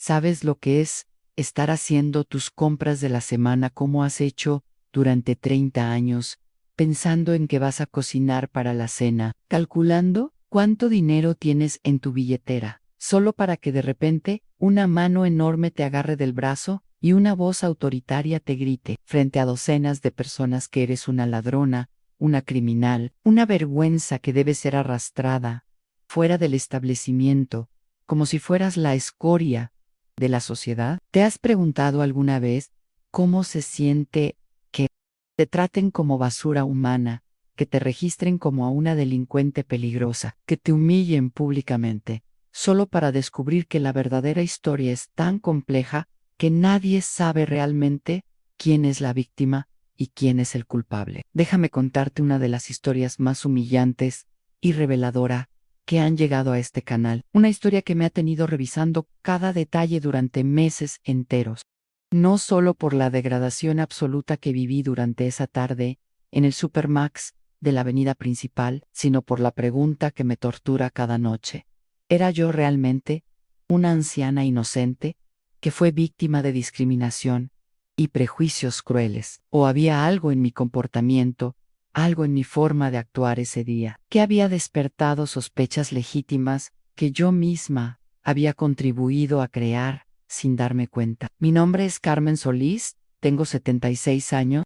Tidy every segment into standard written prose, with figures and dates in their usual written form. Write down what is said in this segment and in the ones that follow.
¿Sabes lo que es estar haciendo tus compras de la semana como has hecho durante 30 años, pensando en que vas a cocinar para la cena, calculando cuánto dinero tienes en tu billetera, solo para que de repente una mano enorme te agarre del brazo y una voz autoritaria te grite frente a docenas de personas que eres una ladrona, una criminal, una vergüenza que debe ser arrastrada fuera del establecimiento, como si fueras la escoria de la sociedad? ¿Te has preguntado alguna vez cómo se siente que te traten como basura humana, que te registren como a una delincuente peligrosa, que te humillen públicamente, solo para descubrir que la verdadera historia es tan compleja que nadie sabe realmente quién es la víctima y quién es el culpable? Déjame contarte una de las historias más humillantes y reveladora que han llegado a este canal. Una historia que me ha tenido revisando cada detalle durante meses enteros. No solo por la degradación absoluta que viví durante esa tarde en el Supermax de la avenida principal, sino por la pregunta que me tortura cada noche. ¿Era yo realmente una anciana inocente que fue víctima de discriminación y prejuicios crueles? ¿O había algo en mi comportamiento, algo en mi forma de actuar ese día, que había despertado sospechas legítimas que yo misma había contribuido a crear sin darme cuenta? Mi nombre es Carmen Solís, tengo 76 años,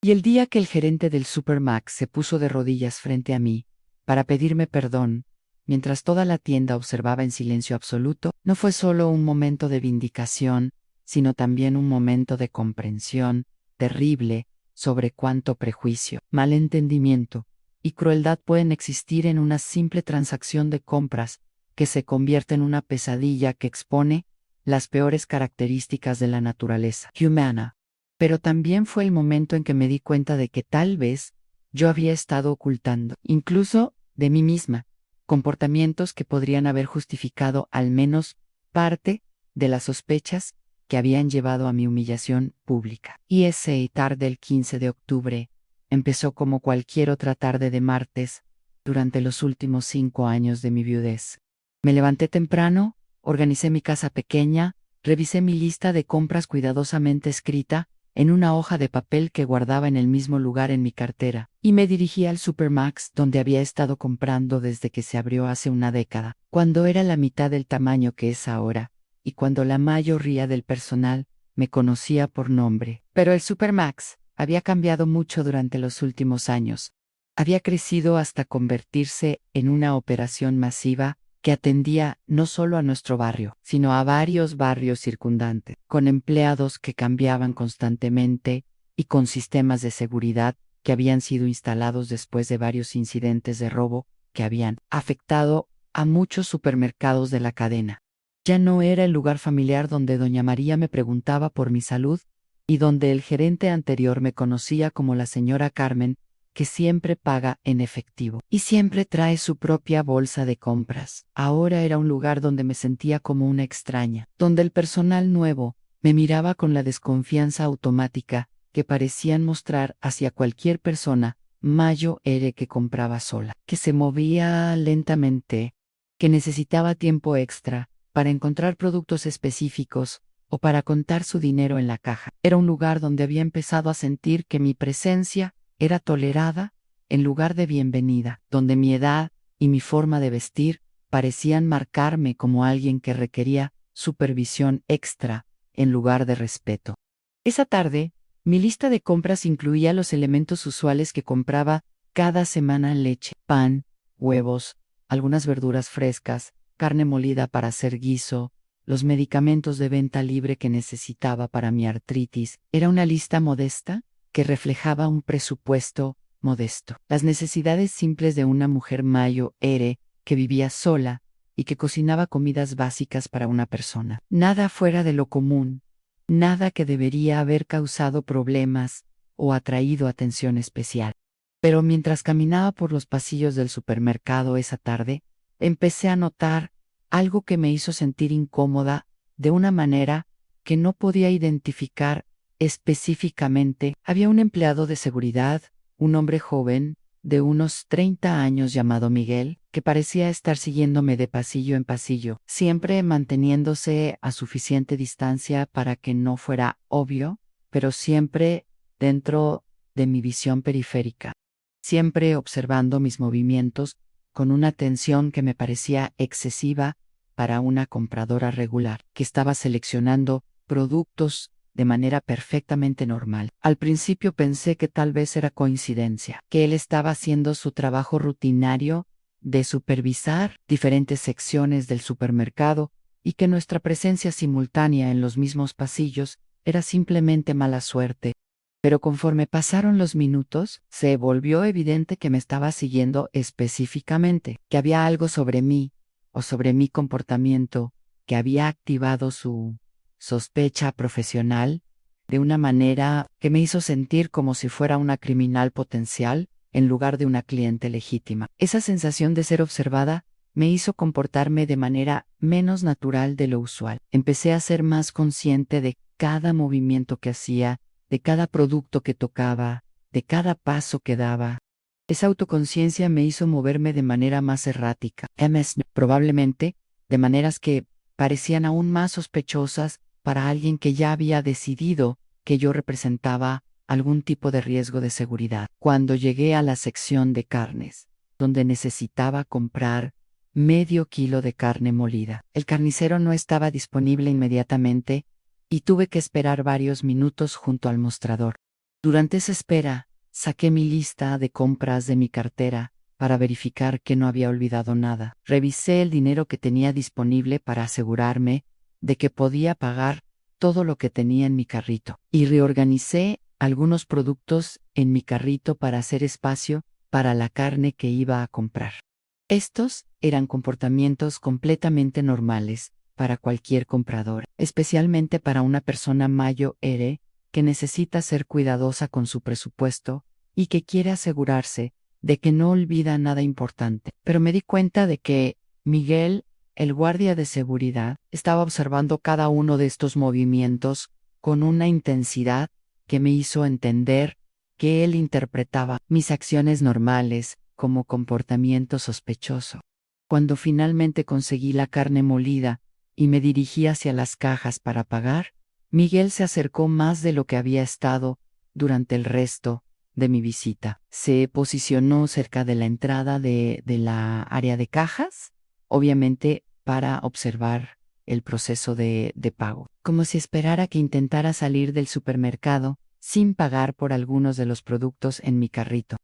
y el día que el gerente del Supermax se puso de rodillas frente a mí para pedirme perdón, mientras toda la tienda observaba en silencio absoluto, no fue solo un momento de vindicación, sino también un momento de comprensión terrible sobre cuánto prejuicio, malentendimiento y crueldad pueden existir en una simple transacción de compras que se convierte en una pesadilla que expone las peores características de la naturaleza humana. Pero también fue el momento en que me di cuenta de que tal vez yo había estado ocultando, incluso de mí misma, comportamientos que podrían haber justificado al menos parte de las sospechas que habían llevado a mi humillación pública. Y esa tarde del 15 de octubre empezó como cualquier otra tarde de martes durante los últimos 5 años de mi viudez. Me levanté temprano, organicé mi casa pequeña, revisé mi lista de compras cuidadosamente escrita en una hoja de papel que guardaba en el mismo lugar en mi cartera, y me dirigí al Supermax donde había estado comprando desde que se abrió hace una década, cuando era la mitad del tamaño que es ahora, y cuando la mayoría del personal me conocía por nombre. Pero el Supermax había cambiado mucho durante los últimos años. Había crecido hasta convertirse en una operación masiva que atendía no solo a nuestro barrio, sino a varios barrios circundantes, con empleados que cambiaban constantemente y con sistemas de seguridad que habían sido instalados después de varios incidentes de robo que habían afectado a muchos supermercados de la cadena. Ya no era el lugar familiar donde doña María me preguntaba por mi salud y donde el gerente anterior me conocía como la señora Carmen, que siempre paga en efectivo y siempre trae su propia bolsa de compras. Ahora era un lugar donde me sentía como una extraña, donde el personal nuevo me miraba con la desconfianza automática que parecían mostrar hacia cualquier persona que compraba sola, que se movía lentamente, que necesitaba tiempo extra para encontrar productos específicos o para contar su dinero en la caja. Era un lugar donde había empezado a sentir que mi presencia era tolerada en lugar de bienvenida, donde mi edad y mi forma de vestir parecían marcarme como alguien que requería supervisión extra en lugar de respeto. Esa tarde, mi lista de compras incluía los elementos usuales que compraba cada semana: leche, pan, huevos, algunas verduras frescas, carne molida para hacer guiso, los medicamentos de venta libre que necesitaba para mi artritis. Era una lista modesta que reflejaba un presupuesto modesto. Las necesidades simples de una mujer que vivía sola y que cocinaba comidas básicas para una persona. Nada fuera de lo común, nada que debería haber causado problemas o atraído atención especial. Pero mientras caminaba por los pasillos del supermercado esa tarde, empecé a notar algo que me hizo sentir incómoda de una manera que no podía identificar específicamente. Había un empleado de seguridad, un hombre joven, de unos 30 años llamado Miguel, que parecía estar siguiéndome de pasillo en pasillo, siempre manteniéndose a suficiente distancia para que no fuera obvio, pero siempre dentro de mi visión periférica, siempre observando mis movimientos con una atención que me parecía excesiva para una compradora regular, que estaba seleccionando productos de manera perfectamente normal. Al principio pensé que tal vez era coincidencia, que él estaba haciendo su trabajo rutinario de supervisar diferentes secciones del supermercado y que nuestra presencia simultánea en los mismos pasillos era simplemente mala suerte. Pero conforme pasaron los minutos, se volvió evidente que me estaba siguiendo específicamente, que había algo sobre mí o sobre mi comportamiento que había activado su sospecha profesional de una manera que me hizo sentir como si fuera una criminal potencial en lugar de una cliente legítima. Esa sensación de ser observada me hizo comportarme de manera menos natural de lo usual. Empecé a ser más consciente de cada movimiento que hacía, de cada producto que tocaba, de cada paso que daba. Esa autoconciencia me hizo moverme de manera más errática, probablemente de maneras que parecían aún más sospechosas para alguien que ya había decidido que yo representaba algún tipo de riesgo de seguridad. Cuando llegué a la sección de carnes, donde necesitaba comprar medio kilo de carne molida, el carnicero no estaba disponible inmediatamente y tuve que esperar varios minutos junto al mostrador. Durante esa espera, saqué mi lista de compras de mi cartera para verificar que no había olvidado nada. Revisé el dinero que tenía disponible para asegurarme de que podía pagar todo lo que tenía en mi carrito, y reorganicé algunos productos en mi carrito para hacer espacio para la carne que iba a comprar. Estos eran comportamientos completamente normales para cualquier comprador, especialmente para una persona mayor que necesita ser cuidadosa con su presupuesto y que quiere asegurarse de que no olvida nada importante. Pero me di cuenta de que Miguel, el guardia de seguridad, estaba observando cada uno de estos movimientos con una intensidad que me hizo entender que él interpretaba mis acciones normales como comportamiento sospechoso. Cuando finalmente conseguí la carne molida y me dirigí hacia las cajas para pagar, Miguel se acercó más de lo que había estado durante el resto de mi visita. Se posicionó cerca de la entrada de la área de cajas, obviamente para observar el proceso de pago, como si esperara que intentara salir del supermercado sin pagar por algunos de los productos en mi carrito.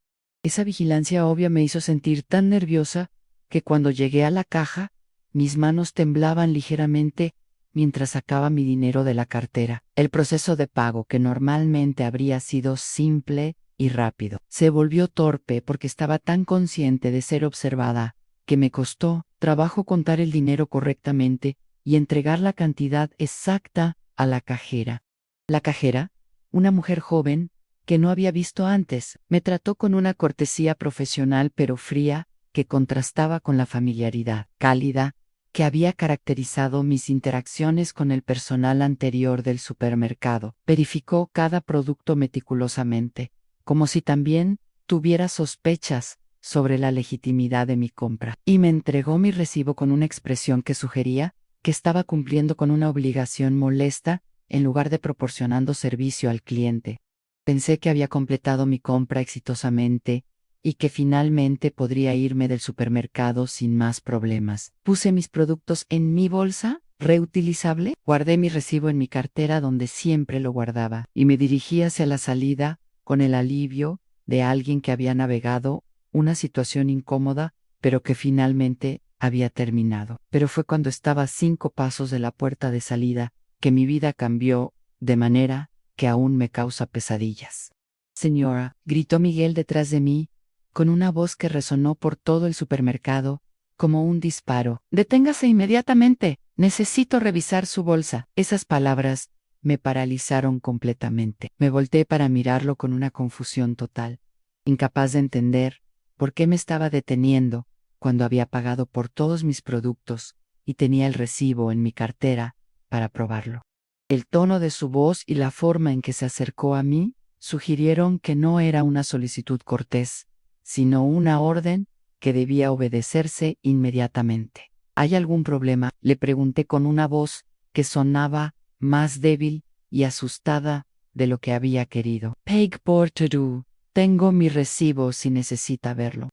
Esa vigilancia obvia me hizo sentir tan nerviosa que cuando llegué a la caja, mis manos temblaban ligeramente mientras sacaba mi dinero de la cartera. El proceso de pago, que normalmente habría sido simple y rápido, se volvió torpe porque estaba tan consciente de ser observada que me costó trabajo contar el dinero correctamente y entregar la cantidad exacta a la cajera. La cajera, una mujer joven que no había visto antes, me trató con una cortesía profesional pero fría que contrastaba con la familiaridad cálida que había caracterizado mis interacciones con el personal anterior del supermercado. Verificó cada producto meticulosamente, como si también tuviera sospechas sobre la legitimidad de mi compra, y me entregó mi recibo con una expresión que sugería que estaba cumpliendo con una obligación molesta en lugar de proporcionando servicio al cliente. Pensé que había completado mi compra exitosamente y que finalmente podría irme del supermercado sin más problemas. Puse mis productos en mi bolsa reutilizable, guardé mi recibo en mi cartera donde siempre lo guardaba y me dirigí hacia la salida con el alivio de alguien que había navegado una situación incómoda, pero que finalmente había terminado. Pero fue cuando estaba a 5 pasos de la puerta de salida que mi vida cambió de manera que aún me causa pesadillas. Señora, gritó Miguel detrás de mí, con una voz que resonó por todo el supermercado, como un disparo. «Deténgase inmediatamente. Necesito revisar su bolsa». Esas palabras me paralizaron completamente. Me volteé para mirarlo con una confusión total, incapaz de entender por qué me estaba deteniendo cuando había pagado por todos mis productos y tenía el recibo en mi cartera para probarlo. El tono de su voz y la forma en que se acercó a mí sugirieron que no era una solicitud cortés, sino una orden que debía obedecerse inmediatamente. ¿Hay algún problema?, le pregunté con una voz que sonaba más débil y asustada de lo que había querido. Peg Porteru, tengo mi recibo si necesita verlo.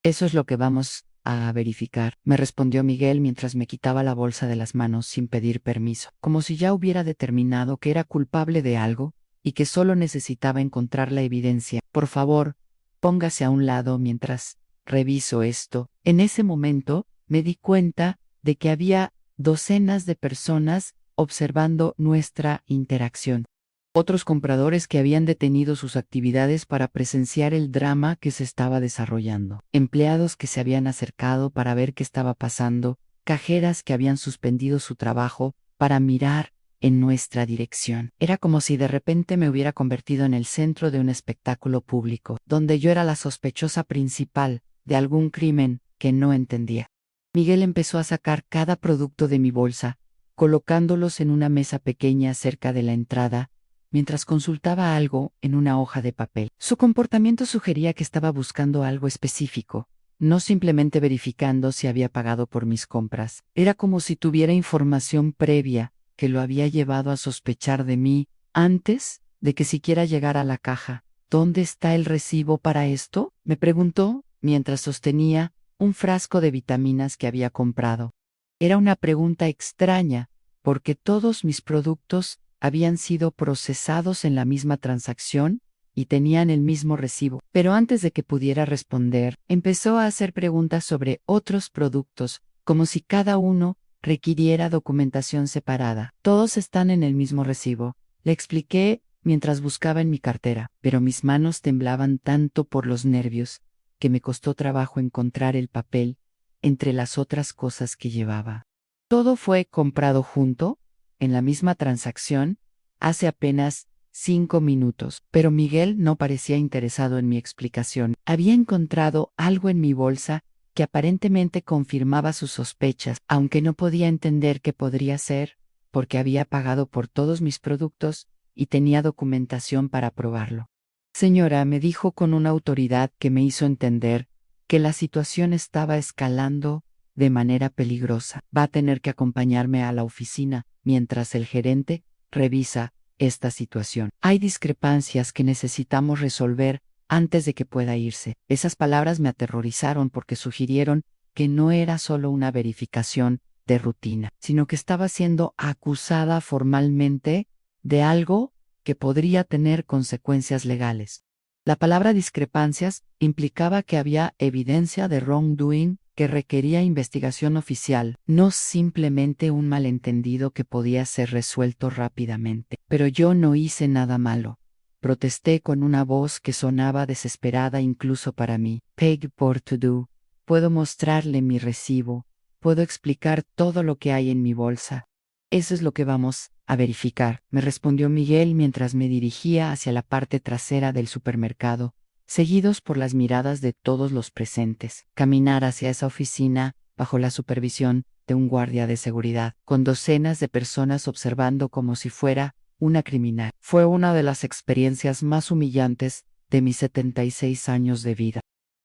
Eso es lo que vamos a verificar, me respondió Miguel mientras me quitaba la bolsa de las manos sin pedir permiso, como si ya hubiera determinado que era culpable de algo y que solo necesitaba encontrar la evidencia. Por favor, póngase a un lado mientras reviso esto. En ese momento me di cuenta de que había docenas de personas observando nuestra interacción. Otros compradores que habían detenido sus actividades para presenciar el drama que se estaba desarrollando. Empleados que se habían acercado para ver qué estaba pasando. Cajeras que habían suspendido su trabajo para mirar en nuestra dirección. Era como si de repente me hubiera convertido en el centro de un espectáculo público, donde yo era la sospechosa principal de algún crimen que no entendía. Miguel empezó a sacar cada producto de mi bolsa, colocándolos en una mesa pequeña cerca de la entrada, mientras consultaba algo en una hoja de papel. Su comportamiento sugería que estaba buscando algo específico, no simplemente verificando si había pagado por mis compras. Era como si tuviera información previa que lo había llevado a sospechar de mí antes de que siquiera llegara a la caja. ¿Dónde está el recibo para esto?, me preguntó mientras sostenía un frasco de vitaminas que había comprado. Era una pregunta extraña, porque todos mis productos habían sido procesados en la misma transacción y tenían el mismo recibo. Pero antes de que pudiera responder, empezó a hacer preguntas sobre otros productos, como si cada uno requiriera documentación separada. Todos están en el mismo recibo, le expliqué mientras buscaba en mi cartera, pero mis manos temblaban tanto por los nervios que me costó trabajo encontrar el papel entre las otras cosas que llevaba. Todo fue comprado junto, en la misma transacción, hace apenas 5 minutos, pero Miguel no parecía interesado en mi explicación. Había encontrado algo en mi bolsa que aparentemente confirmaba sus sospechas, aunque no podía entender qué podría ser, porque había pagado por todos mis productos y tenía documentación para probarlo. Señora, me dijo con una autoridad que me hizo entender que la situación estaba escalando de manera peligrosa. Va a tener que acompañarme a la oficina mientras el gerente revisa esta situación. Hay discrepancias que necesitamos resolver antes de que pueda irse. Esas palabras me aterrorizaron porque sugirieron que no era solo una verificación de rutina, sino que estaba siendo acusada formalmente de algo que podría tener consecuencias legales. La palabra discrepancias implicaba que había evidencia de wrongdoing que requería investigación oficial, no simplemente un malentendido que podía ser resuelto rápidamente. Pero yo no hice nada malo. Protesté con una voz que sonaba desesperada incluso para mí. Peg Porteru, puedo mostrarle mi recibo, puedo explicar todo lo que hay en mi bolsa. Eso es lo que vamos a verificar, me respondió Miguel mientras me dirigía hacia la parte trasera del supermercado, seguidos por las miradas de todos los presentes. Caminar hacia esa oficina bajo la supervisión de un guardia de seguridad, con docenas de personas observando como si fuera una criminal. Fue una de las experiencias más humillantes de mis 76 años de vida.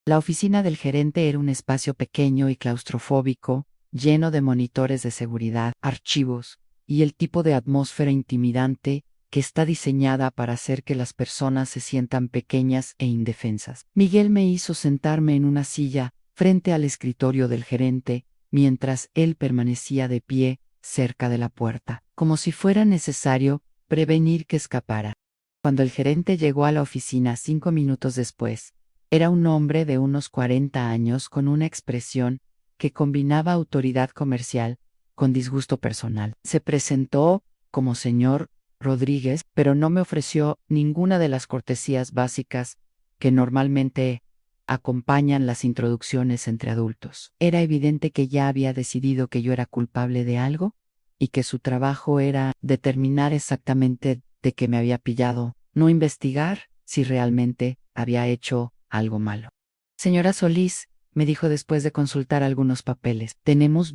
La oficina del gerente era un espacio pequeño y claustrofóbico, lleno de monitores de seguridad, archivos, y el tipo de atmósfera intimidante que está diseñada para hacer que las personas se sientan pequeñas e indefensas. Miguel me hizo sentarme en una silla frente al escritorio del gerente, mientras él permanecía de pie cerca de la puerta, como si fuera necesario prevenir que escapara. Cuando el gerente llegó a la oficina 5 minutos después, era un hombre de unos 40 años con una expresión que combinaba autoridad comercial con disgusto personal. Se presentó como señor Rodríguez, pero no me ofreció ninguna de las cortesías básicas que normalmente acompañan las introducciones entre adultos. Era evidente que ya había decidido que yo era culpable de algo y que su trabajo era determinar exactamente de qué me había pillado, no investigar si realmente había hecho algo malo. Señora Solís, me dijo después de consultar algunos papeles, tenemos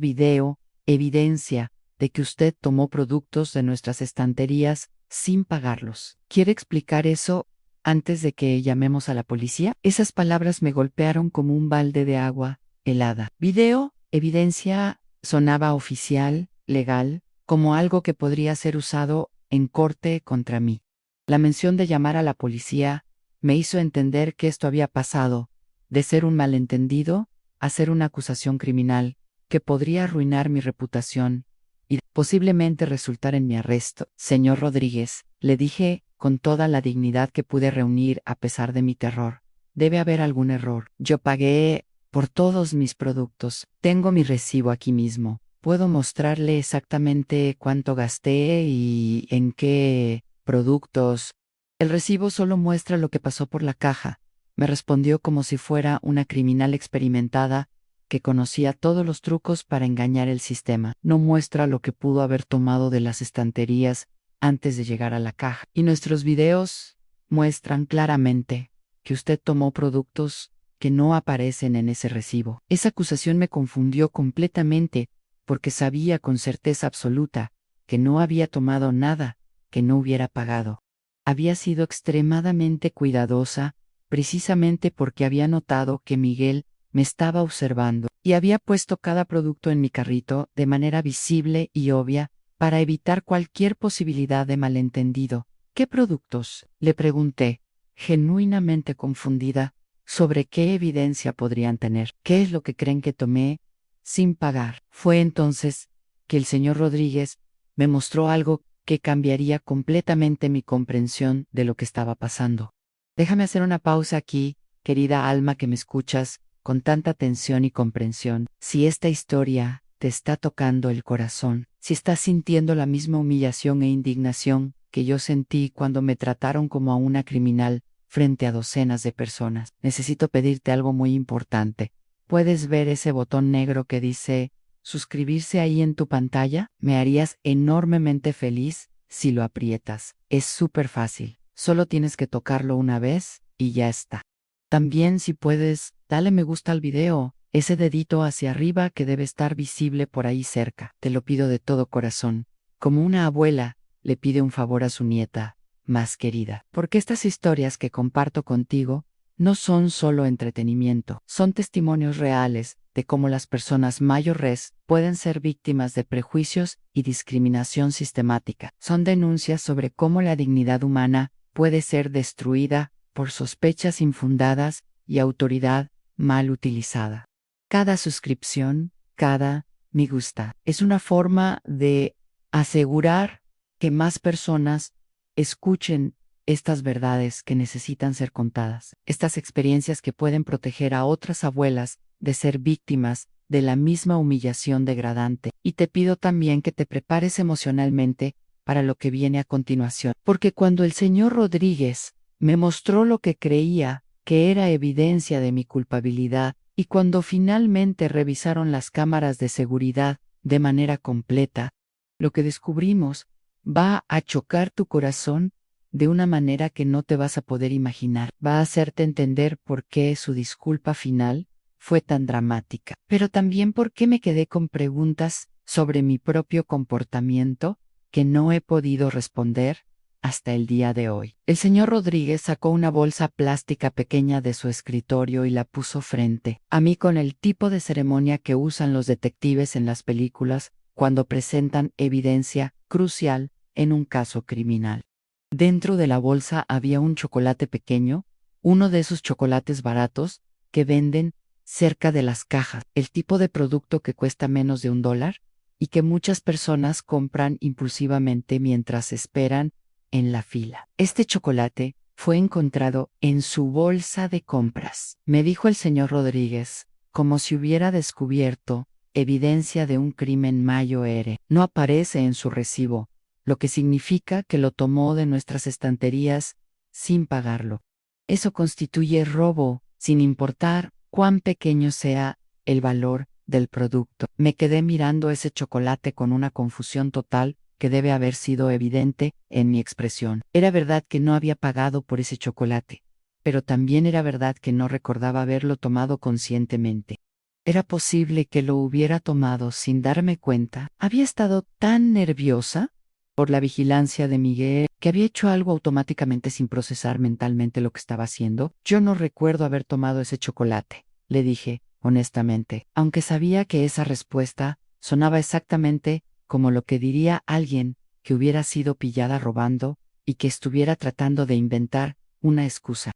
evidencia de que usted tomó productos de nuestras estanterías sin pagarlos. ¿Quiere explicar eso antes de que llamemos a la policía. Esas palabras me golpearon como un balde de agua helada. Video, evidencia, sonaba oficial, legal, como algo que podría ser usado en corte contra mí. La mención de llamar a la policía me hizo entender que esto había pasado, de ser un malentendido a ser una acusación criminal, que podría arruinar mi reputación y posiblemente resultar en mi arresto. Señor Rodríguez, le dije con toda la dignidad que pude reunir a pesar de mi terror. Debe haber algún error. Yo pagué por todos mis productos. Tengo mi recibo aquí mismo. Puedo mostrarle exactamente cuánto gasté y en qué productos. El recibo solo muestra lo que pasó por la caja. Me respondió como si fuera una criminal experimentada que conocía todos los trucos para engañar el sistema. No muestra lo que pudo haber tomado de las estanterías antes de llegar a la caja. Y nuestros videos muestran claramente que usted tomó productos que no aparecen en ese recibo. Esa acusación me confundió completamente porque sabía con certeza absoluta que no había tomado nada que no hubiera pagado. Había sido extremadamente cuidadosa precisamente porque había notado que Miguel me estaba observando y había puesto cada producto en mi carrito de manera visible y obvia para evitar cualquier posibilidad de malentendido. ¿Qué productos?, le pregunté, genuinamente confundida sobre qué evidencia podrían tener. ¿Qué es lo que creen que tomé sin pagar? Fue entonces que el señor Rodríguez me mostró algo que cambiaría completamente mi comprensión de lo que estaba pasando. Déjame hacer una pausa aquí, querida alma que me escuchas con tanta atención y comprensión. Si esta historia te está tocando el corazón, si estás sintiendo la misma humillación e indignación que yo sentí cuando me trataron como a una criminal frente a docenas de personas, necesito pedirte algo muy importante. ¿Puedes ver ese botón negro que dice suscribirse ahí en tu pantalla? Me harías enormemente feliz si lo aprietas. Es súper fácil. Solo tienes que tocarlo una vez y ya está. También, si puedes, dale me gusta al video, ese dedito hacia arriba que debe estar visible por ahí cerca. Te lo pido de todo corazón. Como una abuela le pide un favor a su nieta más querida. Porque estas historias que comparto contigo no son solo entretenimiento, son testimonios reales de cómo las personas mayores pueden ser víctimas de prejuicios y discriminación sistemática. Son denuncias sobre cómo la dignidad humana puede ser destruida por sospechas infundadas y autoridad mal utilizada. Cada suscripción, cada me gusta, es una forma de asegurar que más personas escuchen estas verdades que necesitan ser contadas, estas experiencias que pueden proteger a otras abuelas de ser víctimas de la misma humillación degradante. Y te pido también que te prepares emocionalmente para lo que viene a continuación, porque cuando el señor Rodríguez me mostró lo que creía que era evidencia de mi culpabilidad, y cuando finalmente revisaron las cámaras de seguridad de manera completa, lo que descubrimos va a chocar tu corazón de una manera que no te vas a poder imaginar. Va a hacerte entender por qué su disculpa final fue tan dramática, pero también por qué me quedé con preguntas sobre mi propio comportamiento que no he podido responder hasta el día de hoy. El señor Rodríguez sacó una bolsa plástica pequeña de su escritorio y la puso frente a mí con el tipo de ceremonia que usan los detectives en las películas cuando presentan evidencia crucial en un caso criminal. Dentro de la bolsa había un chocolate pequeño, uno de esos chocolates baratos que venden cerca de las cajas, el tipo de producto que cuesta menos de $1 y que muchas personas compran impulsivamente mientras esperan en la fila. Este chocolate fue encontrado en su bolsa de compras, me dijo el señor Rodríguez, como si hubiera descubierto evidencia de un crimen mayor. No aparece en su recibo, lo que significa que lo tomó de nuestras estanterías sin pagarlo. Eso constituye robo, sin importar cuán pequeño sea el valor del producto. Me quedé mirando ese chocolate con una confusión total que debe haber sido evidente en mi expresión. Era verdad que no había pagado por ese chocolate, pero también era verdad que no recordaba haberlo tomado conscientemente. ¿Era posible que lo hubiera tomado sin darme cuenta? Había estado tan nerviosa por la vigilancia de Miguel, que había hecho algo automáticamente sin procesar mentalmente lo que estaba haciendo. Yo no recuerdo haber tomado ese chocolate, le dije, honestamente, aunque sabía que esa respuesta sonaba exactamente como lo que diría alguien que hubiera sido pillada robando y que estuviera tratando de inventar una excusa.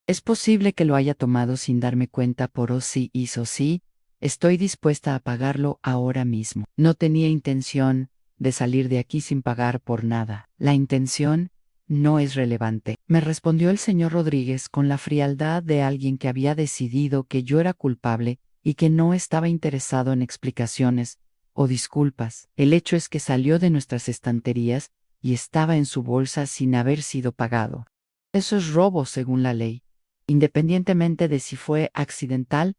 Es posible que lo haya tomado sin darme cuenta por o sí hizo sí. Estoy dispuesta a pagarlo ahora mismo. No tenía intención de salir de aquí sin pagar por nada. La intención no es relevante, me respondió el señor Rodríguez con la frialdad de alguien que había decidido que yo era culpable y que no estaba interesado en explicaciones o disculpas. El hecho es que salió de nuestras estanterías y estaba en su bolsa sin haber sido pagado. Eso es robo según la ley. Independientemente de si fue accidental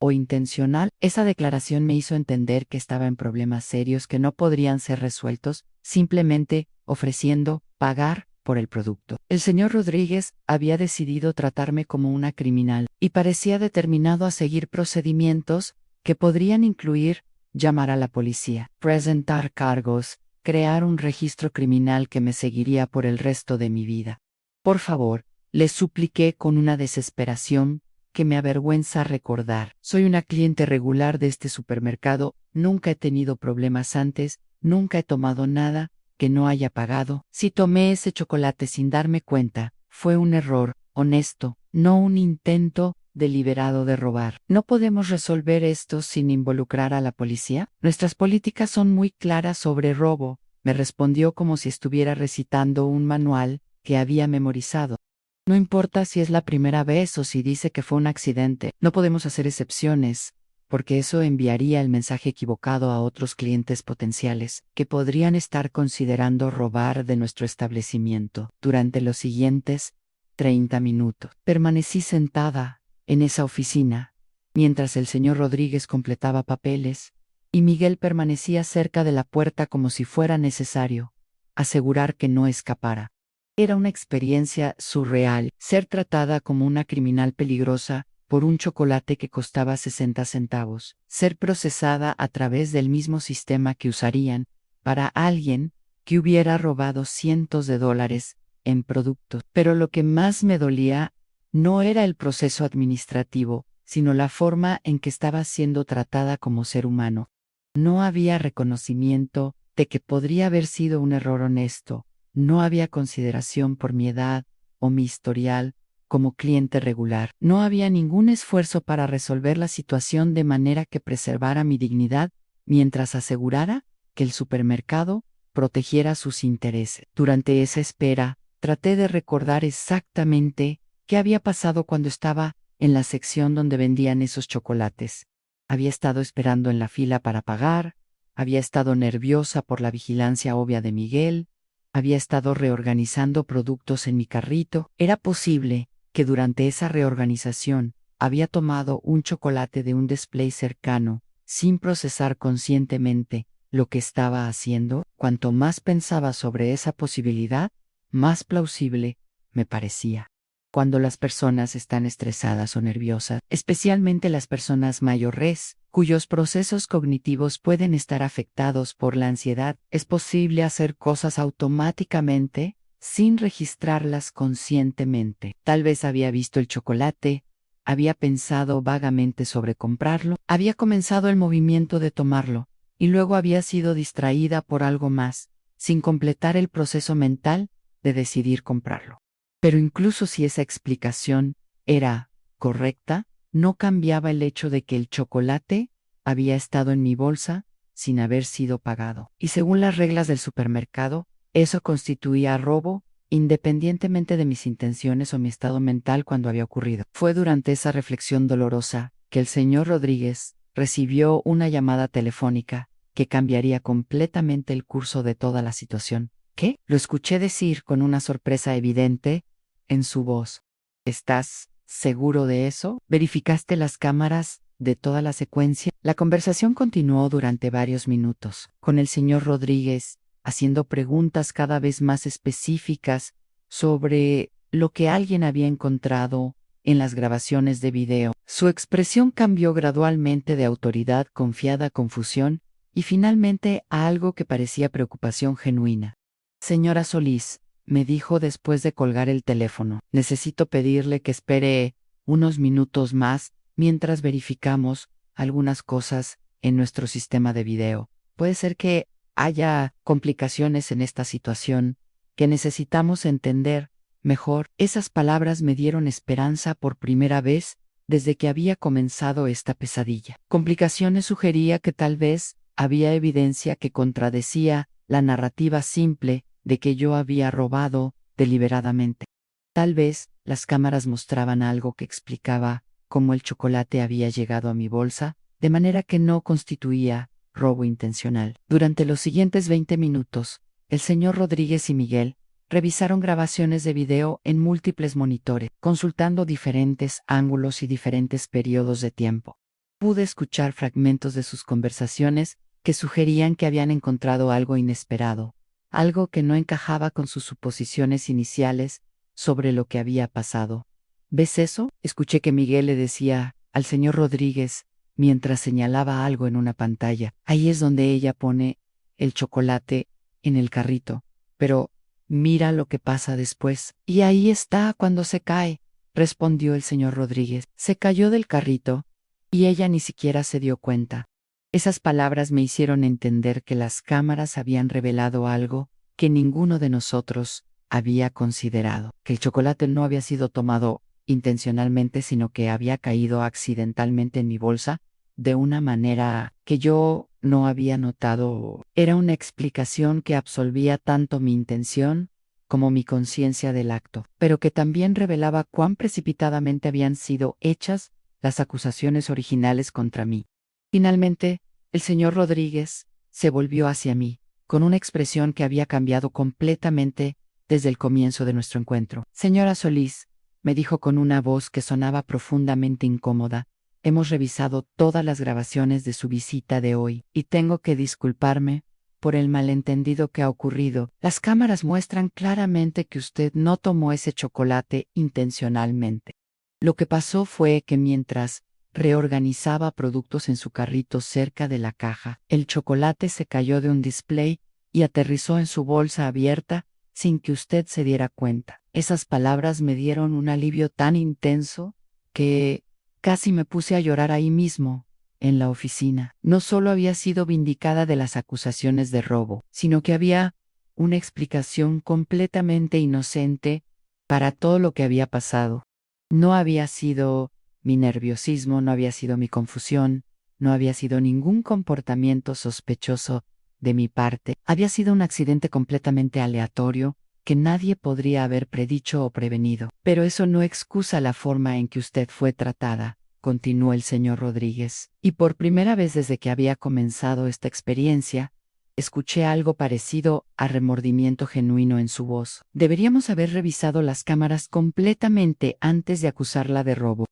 o intencional, esa declaración me hizo entender que estaba en problemas serios que no podrían ser resueltos simplemente ofreciendo pagar por el producto. El señor Rodríguez había decidido tratarme como una criminal y parecía determinado a seguir procedimientos que podrían incluir llamar a la policía, presentar cargos, crear un registro criminal que me seguiría por el resto de mi vida. Por favor, le supliqué con una desesperación que me avergüenza recordar. Soy una cliente regular de este supermercado, nunca he tenido problemas antes, nunca he tomado nada que no haya pagado. Si tomé ese chocolate sin darme cuenta, fue un error honesto, no un intento deliberado de robar. ¿No podemos resolver esto sin involucrar a la policía? Nuestras políticas son muy claras sobre robo, me respondió como si estuviera recitando un manual que había memorizado. No importa si es la primera vez o si dice que fue un accidente, no podemos hacer excepciones, porque eso enviaría el mensaje equivocado a otros clientes potenciales, que podrían estar considerando robar de nuestro establecimiento. Durante los siguientes 30 minutos, permanecí sentada en esa oficina, mientras el señor Rodríguez completaba papeles, y Miguel permanecía cerca de la puerta como si fuera necesario asegurar que no escapara. Era una experiencia surreal, ser tratada como una criminal peligrosa por un chocolate que costaba 60 centavos, ser procesada a través del mismo sistema que usarían para alguien que hubiera robado cientos de dólares en productos. Pero lo que más me dolía no era el proceso administrativo, sino la forma en que estaba siendo tratada como ser humano. No había reconocimiento de que podría haber sido un error honesto. No había consideración por mi edad o mi historial como cliente regular. No había ningún esfuerzo para resolver la situación de manera que preservara mi dignidad mientras asegurara que el supermercado protegiera sus intereses. Durante esa espera, traté de recordar exactamente qué había pasado cuando estaba en la sección donde vendían esos chocolates. Había estado esperando en la fila para pagar, había estado nerviosa por la vigilancia obvia de Miguel, había estado reorganizando productos en mi carrito. Era posible que durante esa reorganización había tomado un chocolate de un display cercano, sin procesar conscientemente lo que estaba haciendo. Cuanto más pensaba sobre esa posibilidad, más plausible me parecía. Cuando las personas están estresadas o nerviosas, especialmente las personas mayores, cuyos procesos cognitivos pueden estar afectados por la ansiedad, es posible hacer cosas automáticamente sin registrarlas conscientemente. Tal vez había visto el chocolate, había pensado vagamente sobre comprarlo, había comenzado el movimiento de tomarlo, y luego había sido distraída por algo más, sin completar el proceso mental de decidir comprarlo. Pero incluso si esa explicación era correcta, no cambiaba el hecho de que el chocolate había estado en mi bolsa sin haber sido pagado. Y según las reglas del supermercado, eso constituía robo, independientemente de mis intenciones o mi estado mental cuando había ocurrido. Fue durante esa reflexión dolorosa que el señor Rodríguez recibió una llamada telefónica que cambiaría completamente el curso de toda la situación. ¿Qué? Lo escuché decir con una sorpresa evidente en su voz. ¿Estás seguro de eso? ¿Verificaste las cámaras de toda la secuencia? La conversación continuó durante varios minutos, con el señor Rodríguez haciendo preguntas cada vez más específicas sobre lo que alguien había encontrado en las grabaciones de video. Su expresión cambió gradualmente de autoridad confiada a confusión y finalmente a algo que parecía preocupación genuina. Señora Solís, me dijo después de colgar el teléfono, necesito pedirle que espere unos minutos más mientras verificamos algunas cosas en nuestro sistema de video. Puede ser que haya complicaciones en esta situación que necesitamos entender mejor. Esas palabras me dieron esperanza por primera vez desde que había comenzado esta pesadilla. Complicaciones sugería que tal vez había evidencia que contradecía la narrativa simple de que yo había robado deliberadamente. Tal vez las cámaras mostraban algo que explicaba cómo el chocolate había llegado a mi bolsa, de manera que no constituía robo intencional. Durante los siguientes 20 minutos, el señor Rodríguez y Miguel revisaron grabaciones de video en múltiples monitores, consultando diferentes ángulos y diferentes periodos de tiempo. Pude escuchar fragmentos de sus conversaciones que sugerían que habían encontrado algo inesperado, algo que no encajaba con sus suposiciones iniciales sobre lo que había pasado. ¿Ves eso? Escuché que Miguel le decía al señor Rodríguez mientras señalaba algo en una pantalla. Ahí es donde ella pone el chocolate en el carrito. Pero mira lo que pasa después. Y ahí está cuando se cae, respondió el señor Rodríguez. Se cayó del carrito y ella ni siquiera se dio cuenta. Esas palabras me hicieron entender que las cámaras habían revelado algo que ninguno de nosotros había considerado, que el chocolate no había sido tomado intencionalmente, sino que había caído accidentalmente en mi bolsa de una manera que yo no había notado. Era una explicación que absolvía tanto mi intención como mi conciencia del acto, pero que también revelaba cuán precipitadamente habían sido hechas las acusaciones originales contra mí. Finalmente, el señor Rodríguez se volvió hacia mí, con una expresión que había cambiado completamente desde el comienzo de nuestro encuentro. Señora Solís, me dijo con una voz que sonaba profundamente incómoda, hemos revisado todas las grabaciones de su visita de hoy, y tengo que disculparme por el malentendido que ha ocurrido. Las cámaras muestran claramente que usted no tomó ese chocolate intencionalmente. Lo que pasó fue que mientras reorganizaba productos en su carrito cerca de la caja, el chocolate se cayó de un display y aterrizó en su bolsa abierta sin que usted se diera cuenta. Esas palabras me dieron un alivio tan intenso que casi me puse a llorar ahí mismo, en la oficina. No solo había sido vindicada de las acusaciones de robo, sino que había una explicación completamente inocente para todo lo que había pasado. No había sido mi nerviosismo, no había sido mi confusión, no había sido ningún comportamiento sospechoso de mi parte. Había sido un accidente completamente aleatorio que nadie podría haber predicho o prevenido. Pero eso no excusa la forma en que usted fue tratada, continuó el señor Rodríguez. Y por primera vez desde que había comenzado esta experiencia, escuché algo parecido a remordimiento genuino en su voz. Deberíamos haber revisado las cámaras completamente antes de acusarla de robo.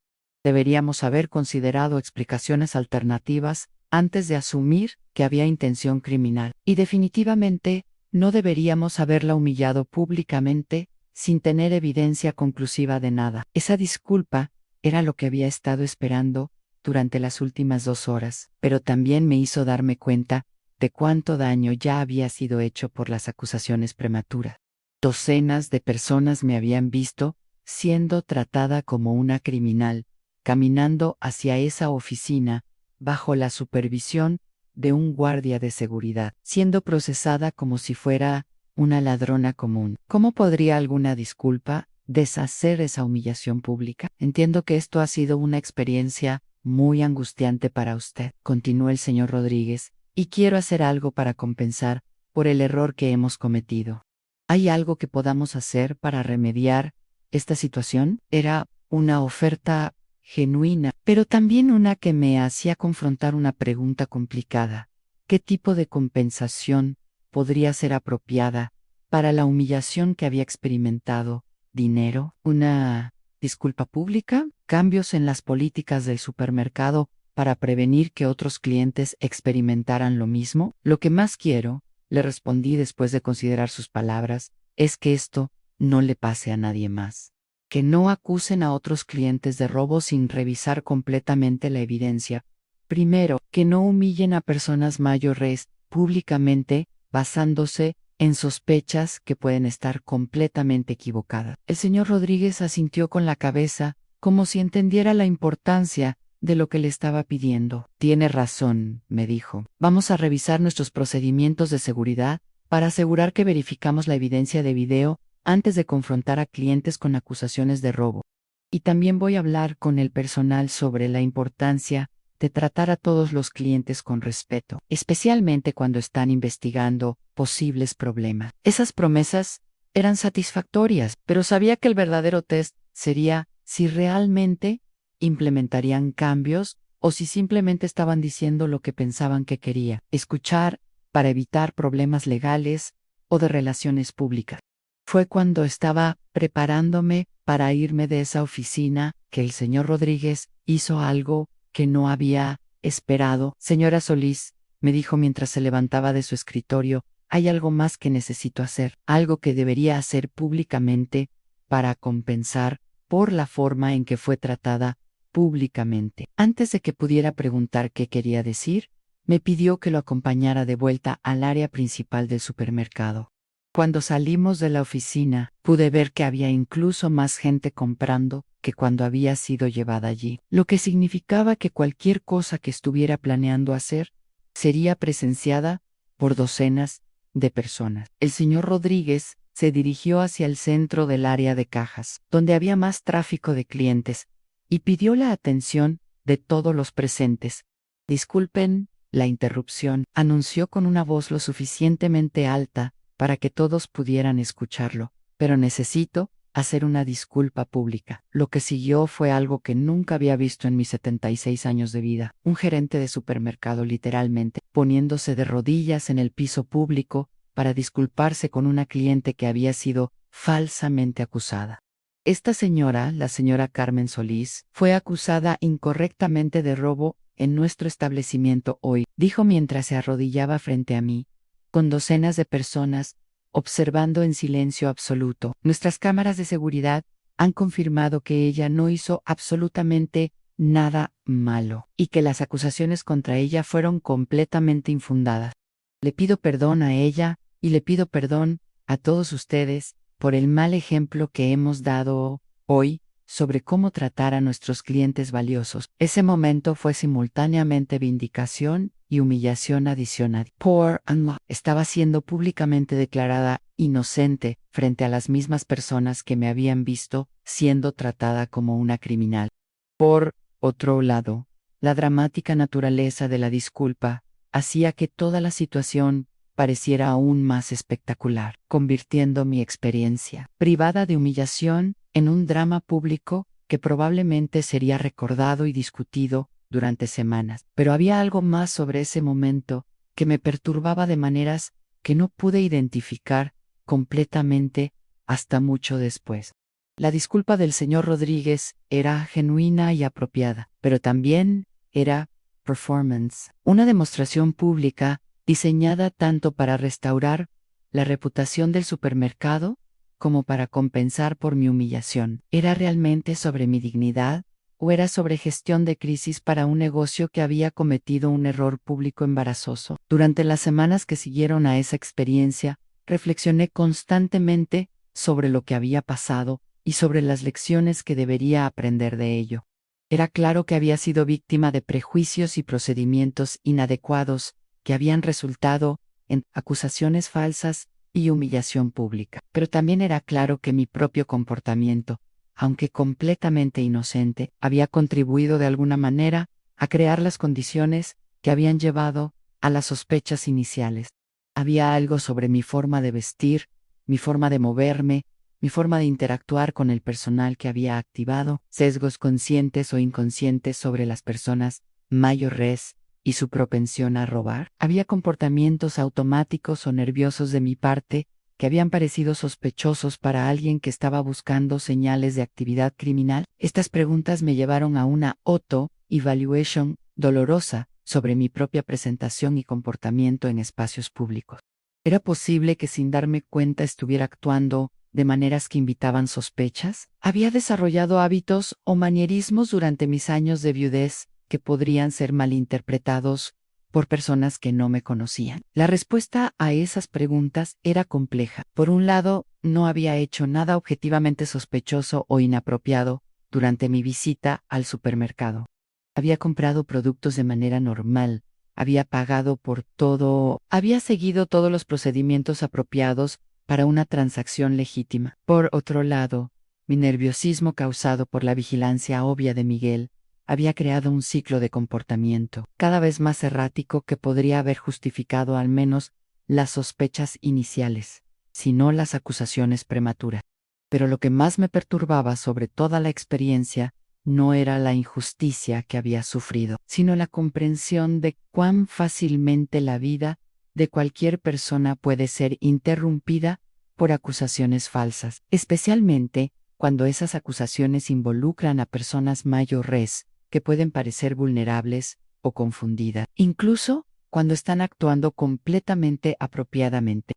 Deberíamos haber considerado explicaciones alternativas antes de asumir que había intención criminal. Y definitivamente, no deberíamos haberla humillado públicamente sin tener evidencia conclusiva de nada. Esa disculpa era lo que había estado esperando durante las últimas 2 horas, pero también me hizo darme cuenta de cuánto daño ya había sido hecho por las acusaciones prematuras. Docenas de personas me habían visto siendo tratada como una criminal, caminando hacia esa oficina bajo la supervisión de un guardia de seguridad, siendo procesada como si fuera una ladrona común. ¿Cómo podría alguna disculpa deshacer esa humillación pública? Entiendo que esto ha sido una experiencia muy angustiante para usted, continuó el señor Rodríguez, y quiero hacer algo para compensar por el error que hemos cometido. ¿Hay algo que podamos hacer para remediar esta situación? Era una oferta genuina, pero también una que me hacía confrontar una pregunta complicada. ¿Qué tipo de compensación podría ser apropiada para la humillación que había experimentado? ¿Dinero? ¿Una disculpa pública? ¿Cambios en las políticas del supermercado para prevenir que otros clientes experimentaran lo mismo? Lo que más quiero, le respondí después de considerar sus palabras, es que esto no le pase a nadie más. Que no acusen a otros clientes de robo sin revisar completamente la evidencia. Primero, que no humillen a personas mayores públicamente basándose en sospechas que pueden estar completamente equivocadas. El señor Rodríguez asintió con la cabeza, como si entendiera la importancia de lo que le estaba pidiendo. Tiene razón, me dijo. Vamos a revisar nuestros procedimientos de seguridad para asegurar que verificamos la evidencia de video antes de confrontar a clientes con acusaciones de robo. Y también voy a hablar con el personal sobre la importancia de tratar a todos los clientes con respeto, especialmente cuando están investigando posibles problemas. Esas promesas eran satisfactorias, pero sabía que el verdadero test sería si realmente implementarían cambios o si simplemente estaban diciendo lo que pensaban que quería escuchar para evitar problemas legales o de relaciones públicas. Fue cuando estaba preparándome para irme de esa oficina que el señor Rodríguez hizo algo que no había esperado. Señora Solís, me dijo mientras se levantaba de su escritorio, hay algo más que necesito hacer, algo que debería hacer públicamente para compensar por la forma en que fue tratada públicamente. Antes de que pudiera preguntar qué quería decir, me pidió que lo acompañara de vuelta al área principal del supermercado. Cuando salimos de la oficina, pude ver que había incluso más gente comprando que cuando había sido llevada allí, lo que significaba que cualquier cosa que estuviera planeando hacer sería presenciada por docenas de personas. El señor Rodríguez se dirigió hacia el centro del área de cajas, donde había más tráfico de clientes, y pidió la atención de todos los presentes. Disculpen la interrupción, anunció con una voz lo suficientemente alta para que todos pudieran escucharlo, pero necesito hacer una disculpa pública. Lo que siguió fue algo que nunca había visto en mis 76 años de vida. Un gerente de supermercado literalmente poniéndose de rodillas en el piso público para disculparse con una cliente que había sido falsamente acusada. Esta señora, la señora Carmen Solís, fue acusada incorrectamente de robo en nuestro establecimiento hoy, dijo mientras se arrodillaba frente a mí, con docenas de personas observando en silencio absoluto. Nuestras cámaras de seguridad han confirmado que ella no hizo absolutamente nada malo y que las acusaciones contra ella fueron completamente infundadas. Le pido perdón a ella y le pido perdón a todos ustedes por el mal ejemplo que hemos dado hoy sobre cómo tratar a nuestros clientes valiosos. Ese momento fue simultáneamente vindicación y humillación adicional. Poor Anna estaba siendo públicamente declarada inocente frente a las mismas personas que me habían visto siendo tratada como una criminal. Por otro lado, la dramática naturaleza de la disculpa hacía que toda la situación pareciera aún más espectacular, convirtiendo mi experiencia privada de humillación en un drama público que probablemente sería recordado y discutido durante semanas. Pero había algo más sobre ese momento que me perturbaba de maneras que no pude identificar completamente hasta mucho después. La disculpa del señor Rodríguez era genuina y apropiada, pero también era performance, una demostración pública diseñada tanto para restaurar la reputación del supermercado como para compensar por mi humillación. ¿Era realmente sobre mi dignidad o era sobre gestión de crisis para un negocio que había cometido un error público embarazoso? Durante las semanas que siguieron a esa experiencia, reflexioné constantemente sobre lo que había pasado y sobre las lecciones que debería aprender de ello. Era claro que había sido víctima de prejuicios y procedimientos inadecuados que habían resultado en acusaciones falsas y humillación pública. Pero también era claro que mi propio comportamiento, aunque completamente inocente, había contribuido de alguna manera a crear las condiciones que habían llevado a las sospechas iniciales. Había algo sobre mi forma de vestir, mi forma de moverme, mi forma de interactuar con el personal que había activado sesgos conscientes o inconscientes sobre las personas mayores y su propensión a robar. Había comportamientos automáticos o nerviosos de mi parte que habían parecido sospechosos para alguien que estaba buscando señales de actividad criminal. Estas preguntas me llevaron a una auto-evaluation dolorosa sobre mi propia presentación y comportamiento en espacios públicos. ¿Era posible que sin darme cuenta estuviera actuando de maneras que invitaban sospechas? Había desarrollado hábitos o manierismos durante mis años de viudez que podrían ser malinterpretados por personas que no me conocían. La respuesta a esas preguntas era compleja. Por un lado, no había hecho nada objetivamente sospechoso o inapropiado durante mi visita al supermercado. Había comprado productos de manera normal, había pagado por todo, había seguido todos los procedimientos apropiados para una transacción legítima. Por otro lado, mi nerviosismo causado por la vigilancia obvia de Miguel había creado un ciclo de comportamiento cada vez más errático que podría haber justificado al menos las sospechas iniciales, si no las acusaciones prematuras. Pero lo que más me perturbaba sobre toda la experiencia no era la injusticia que había sufrido, sino la comprensión de cuán fácilmente la vida de cualquier persona puede ser interrumpida por acusaciones falsas, especialmente cuando esas acusaciones involucran a personas mayores que pueden parecer vulnerables o confundidas, incluso cuando están actuando completamente apropiadamente.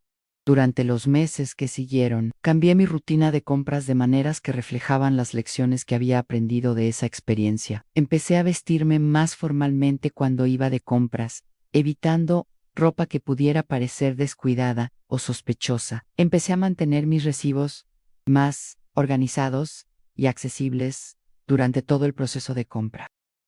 Durante los meses que siguieron, cambié mi rutina de compras de maneras que reflejaban las lecciones que había aprendido de esa experiencia. Empecé a vestirme más formalmente cuando iba de compras, evitando ropa que pudiera parecer descuidada o sospechosa. Empecé a mantener mis recibos más organizados y accesibles durante todo el proceso de compra.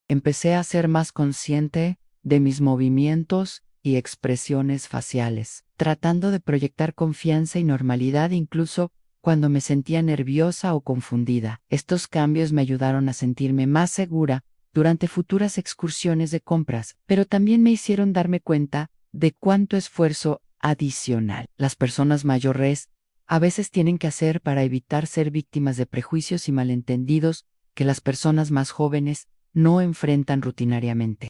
Empecé a ser más consciente de mis movimientos y expresiones faciales, tratando de proyectar confianza y normalidad incluso cuando me sentía nerviosa o confundida. Estos cambios me ayudaron a sentirme más segura durante futuras excursiones de compras, pero también me hicieron darme cuenta de cuánto esfuerzo adicional las personas mayores a veces tienen que hacer para evitar ser víctimas de prejuicios y malentendidos que las personas más jóvenes no enfrentan rutinariamente.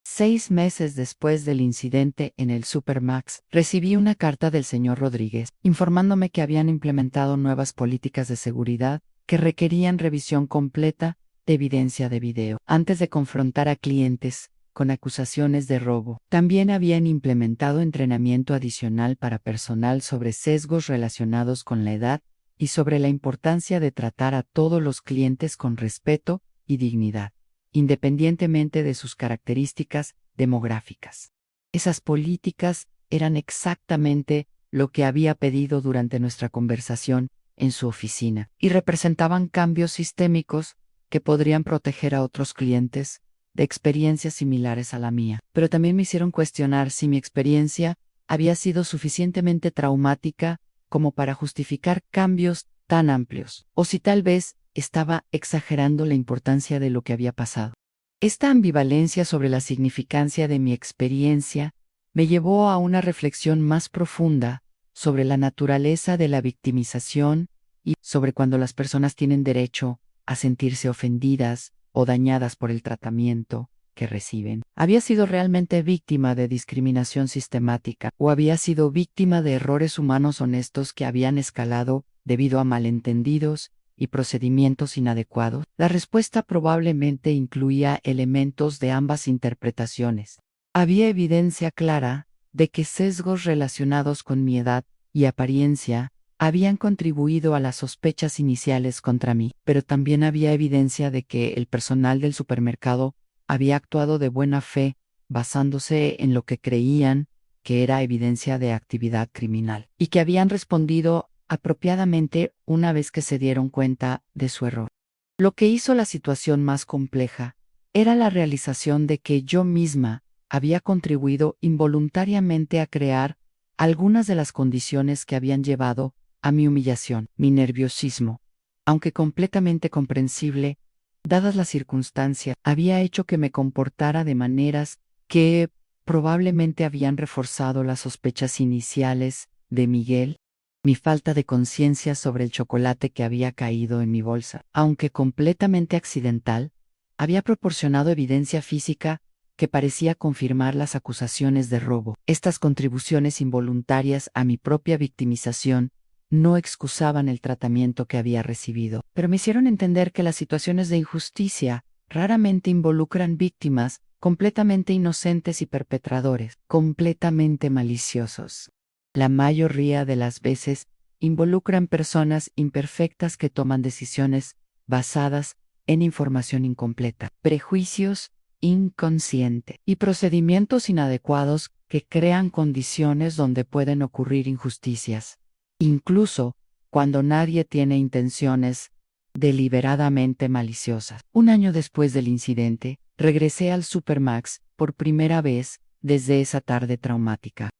6 meses después del incidente en el Supermax, recibí una carta del señor Rodríguez informándome que habían implementado nuevas políticas de seguridad que requerían revisión completa de evidencia de video antes de confrontar a clientes con acusaciones de robo. También habían implementado entrenamiento adicional para personal sobre sesgos relacionados con la edad y sobre la importancia de tratar a todos los clientes con respeto y dignidad, independientemente de sus características demográficas. Esas políticas eran exactamente lo que había pedido durante nuestra conversación en su oficina y representaban cambios sistémicos que podrían proteger a otros clientes de experiencias similares a la mía. Pero también me hicieron cuestionar si mi experiencia había sido suficientemente traumática como para justificar cambios tan amplios, o si tal vez estaba exagerando la importancia de lo que había pasado. Esta ambivalencia sobre la significancia de mi experiencia me llevó a una reflexión más profunda sobre la naturaleza de la victimización y sobre cuando las personas tienen derecho a sentirse ofendidas o dañadas por el tratamiento que reciben. ¿Había sido realmente víctima de discriminación sistemática o había sido víctima de errores humanos honestos que habían escalado debido a malentendidos y procedimientos inadecuados? La respuesta probablemente incluía elementos de ambas interpretaciones. Había evidencia clara de que sesgos relacionados con mi edad y apariencia habían contribuido a las sospechas iniciales contra mí, pero también había evidencia de que el personal del supermercado había actuado de buena fe, basándose en lo que creían que era evidencia de actividad criminal, y que habían respondido apropiadamente una vez que se dieron cuenta de su error. Lo que hizo la situación más compleja era la realización de que yo misma había contribuido involuntariamente a crear algunas de las condiciones que habían llevado a mi humillación. Mi nerviosismo, aunque completamente comprensible, dadas las circunstancias, había hecho que me comportara de maneras que probablemente habían reforzado las sospechas iniciales de Miguel. Mi falta de conciencia sobre el chocolate que había caído en mi bolsa, aunque completamente accidental, había proporcionado evidencia física que parecía confirmar las acusaciones de robo. Estas contribuciones involuntarias a mi propia victimización no excusaban el tratamiento que había recibido, pero me hicieron entender que las situaciones de injusticia raramente involucran víctimas completamente inocentes y perpetradores completamente maliciosos. La mayoría de las veces involucran personas imperfectas que toman decisiones basadas en información incompleta, prejuicios inconsciente y procedimientos inadecuados que crean condiciones donde pueden ocurrir injusticias, incluso cuando nadie tiene intenciones deliberadamente maliciosas. Un año después del incidente, regresé al Supermax por primera vez desde esa tarde traumática.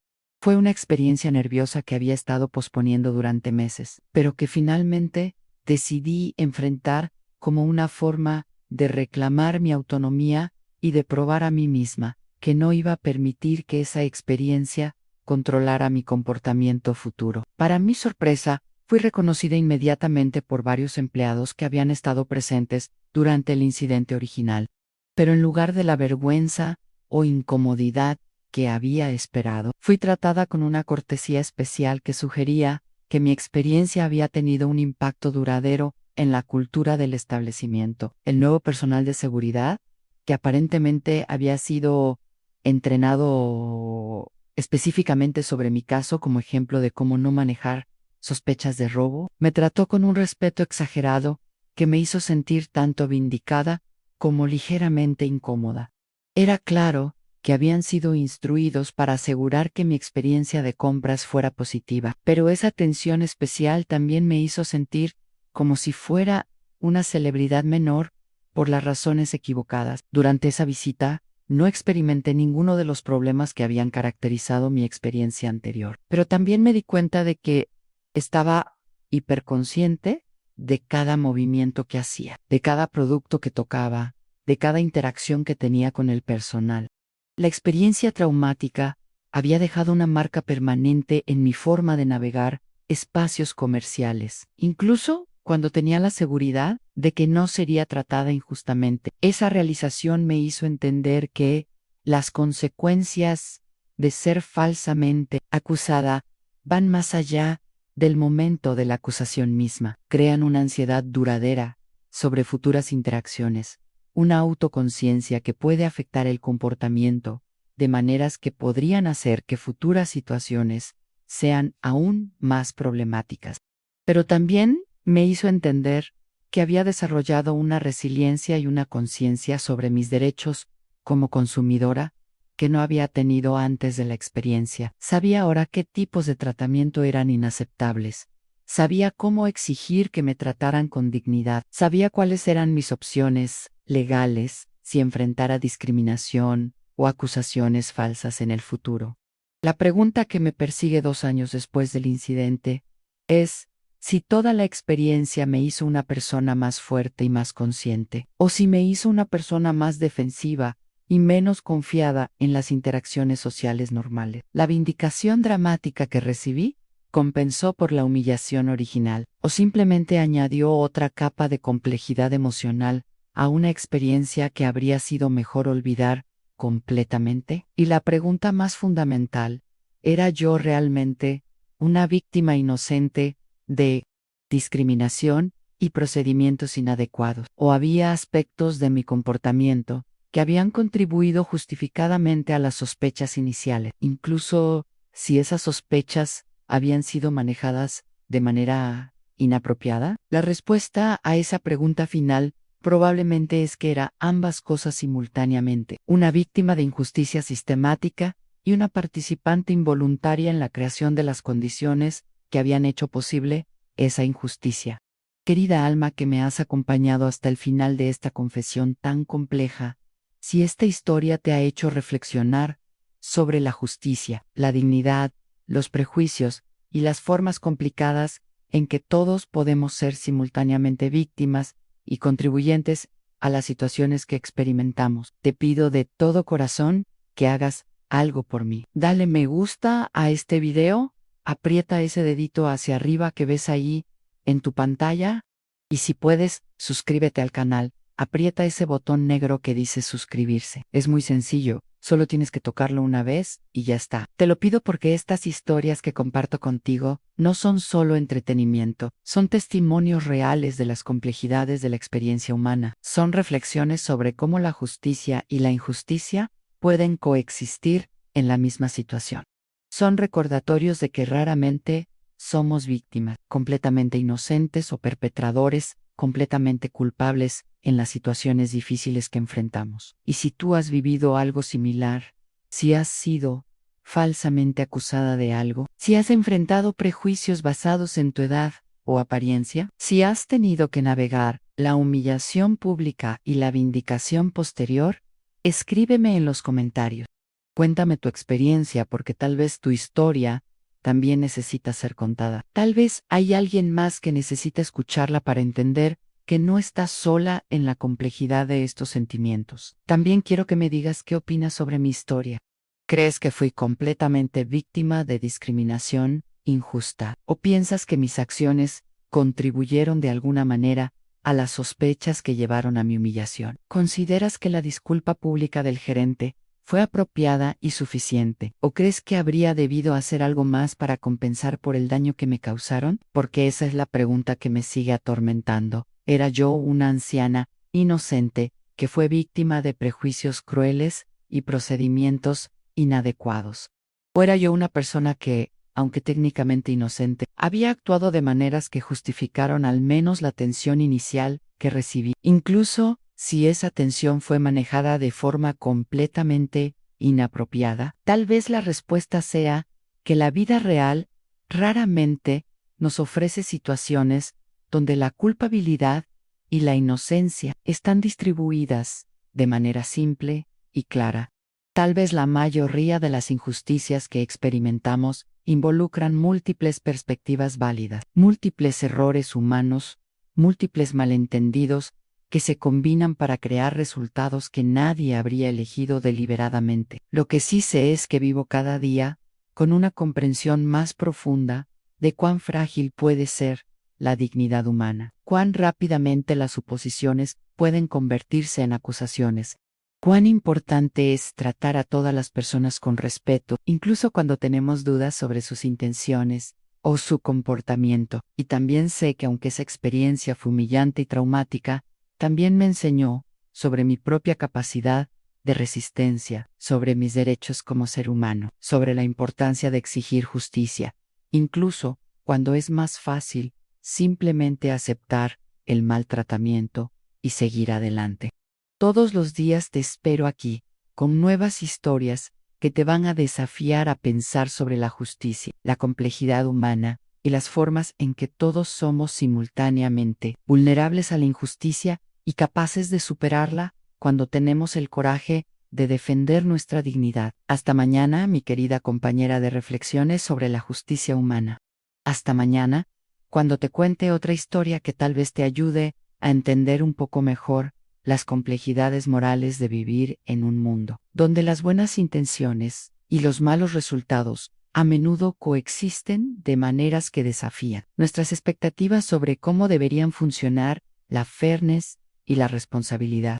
Fue una experiencia nerviosa que había estado posponiendo durante meses, pero que finalmente decidí enfrentar como una forma de reclamar mi autonomía y de probar a mí misma que no iba a permitir que esa experiencia controlara mi comportamiento futuro. Para mi sorpresa, fui reconocida inmediatamente por varios empleados que habían estado presentes durante el incidente original. Pero en lugar de la vergüenza o incomodidad que había esperado, fui tratada con una cortesía especial que sugería que mi experiencia había tenido un impacto duradero en la cultura del establecimiento. El nuevo personal de seguridad, que aparentemente había sido entrenado específicamente sobre mi caso como ejemplo de cómo no manejar sospechas de robo, me trató con un respeto exagerado que me hizo sentir tanto vindicada como ligeramente incómoda. Era claro que habían sido instruidos para asegurar que mi experiencia de compras fuera positiva, pero esa atención especial también me hizo sentir como si fuera una celebridad menor por las razones equivocadas. Durante esa visita, no experimenté ninguno de los problemas que habían caracterizado mi experiencia anterior, pero también me di cuenta de que estaba hiperconsciente de cada movimiento que hacía, de cada producto que tocaba, de cada interacción que tenía con el personal. La experiencia traumática había dejado una marca permanente en mi forma de navegar espacios comerciales, incluso cuando tenía la seguridad de que no sería tratada injustamente. Esa realización me hizo entender que las consecuencias de ser falsamente acusada van más allá del momento de la acusación misma. Crean una ansiedad duradera sobre futuras interacciones, una autoconciencia que puede afectar el comportamiento de maneras que podrían hacer que futuras situaciones sean aún más problemáticas. Pero también me hizo entender que había desarrollado una resiliencia y una conciencia sobre mis derechos como consumidora que no había tenido antes de la experiencia. Sabía ahora qué tipos de tratamiento eran inaceptables. Sabía cómo exigir que me trataran con dignidad. Sabía cuáles eran mis opciones legales si enfrentara discriminación o acusaciones falsas en el futuro. La pregunta que me persigue 2 años después del incidente es si toda la experiencia me hizo una persona más fuerte y más consciente, o si me hizo una persona más defensiva y menos confiada en las interacciones sociales normales. La vindicación dramática que recibí compensó por la humillación original, o simplemente añadió otra capa de complejidad emocional a una experiencia que habría sido mejor olvidar completamente. Y la pregunta más fundamental, ¿era yo realmente una víctima inocente de discriminación y procedimientos inadecuados? ¿O había aspectos de mi comportamiento que habían contribuido justificadamente a las sospechas iniciales, incluso si esas sospechas habían sido manejadas de manera inapropiada? La respuesta a esa pregunta final probablemente es que era ambas cosas simultáneamente, una víctima de injusticia sistemática y una participante involuntaria en la creación de las condiciones que habían hecho posible esa injusticia. Querida alma que me has acompañado hasta el final de esta confesión tan compleja, si esta historia te ha hecho reflexionar sobre la justicia, la dignidad, los prejuicios y las formas complicadas en que todos podemos ser simultáneamente víctimas y contribuyentes a las situaciones que experimentamos, te pido de todo corazón que hagas algo por mí. Dale me gusta a este video, aprieta ese dedito hacia arriba que ves ahí en tu pantalla y si puedes, suscríbete al canal. Aprieta ese botón negro que dice suscribirse. Es muy sencillo, solo tienes que tocarlo una vez y ya está. Te lo pido porque estas historias que comparto contigo no son solo entretenimiento, son testimonios reales de las complejidades de la experiencia humana. Son reflexiones sobre cómo la justicia y la injusticia pueden coexistir en la misma situación. Son recordatorios de que raramente somos víctimas, completamente inocentes o perpetradores completamente culpables en las situaciones difíciles que enfrentamos. Y si tú has vivido algo similar, si has sido falsamente acusada de algo, si has enfrentado prejuicios basados en tu edad o apariencia, si has tenido que navegar la humillación pública y la vindicación posterior, escríbeme en los comentarios. Cuéntame tu experiencia porque tal vez tu historia también necesita ser contada. Tal vez hay alguien más que necesita escucharla para entender que no estás sola en la complejidad de estos sentimientos. También quiero que me digas qué opinas sobre mi historia. ¿Crees que fui completamente víctima de discriminación injusta? ¿O piensas que mis acciones contribuyeron de alguna manera a las sospechas que llevaron a mi humillación? ¿Consideras que la disculpa pública del gerente fue apropiada y suficiente? ¿O crees que habría debido hacer algo más para compensar por el daño que me causaron? Porque esa es la pregunta que me sigue atormentando. ¿Era yo una anciana inocente que fue víctima de prejuicios crueles y procedimientos inadecuados? ¿O era yo una persona que, aunque técnicamente inocente, había actuado de maneras que justificaron al menos la atención inicial que recibí, incluso si esa atención fue manejada de forma completamente inapropiada? Tal vez la respuesta sea que la vida real raramente nos ofrece situaciones donde la culpabilidad y la inocencia están distribuidas de manera simple y clara. Tal vez la mayoría de las injusticias que experimentamos involucran múltiples perspectivas válidas, múltiples errores humanos, múltiples malentendidos que se combinan para crear resultados que nadie habría elegido deliberadamente. Lo que sí sé es que vivo cada día con una comprensión más profunda de cuán frágil puede ser la dignidad humana, cuán rápidamente las suposiciones pueden convertirse en acusaciones, cuán importante es tratar a todas las personas con respeto, incluso cuando tenemos dudas sobre sus intenciones o su comportamiento. Y también sé que aunque esa experiencia fue humillante y traumática, también me enseñó sobre mi propia capacidad de resistencia, sobre mis derechos como ser humano, sobre la importancia de exigir justicia, incluso cuando es más fácil simplemente aceptar el maltratamiento y seguir adelante. Todos los días te espero aquí, con nuevas historias que te van a desafiar a pensar sobre la justicia, la complejidad humana y las formas en que todos somos simultáneamente vulnerables a la injusticia y capaces de superarla cuando tenemos el coraje de defender nuestra dignidad. Hasta mañana, mi querida compañera de reflexiones sobre la justicia humana. Hasta mañana, cuando te cuente otra historia que tal vez te ayude a entender un poco mejor las complejidades morales de vivir en un mundo donde las buenas intenciones y los malos resultados a menudo coexisten de maneras que desafían nuestras expectativas sobre cómo deberían funcionar la fairness y la responsabilidad.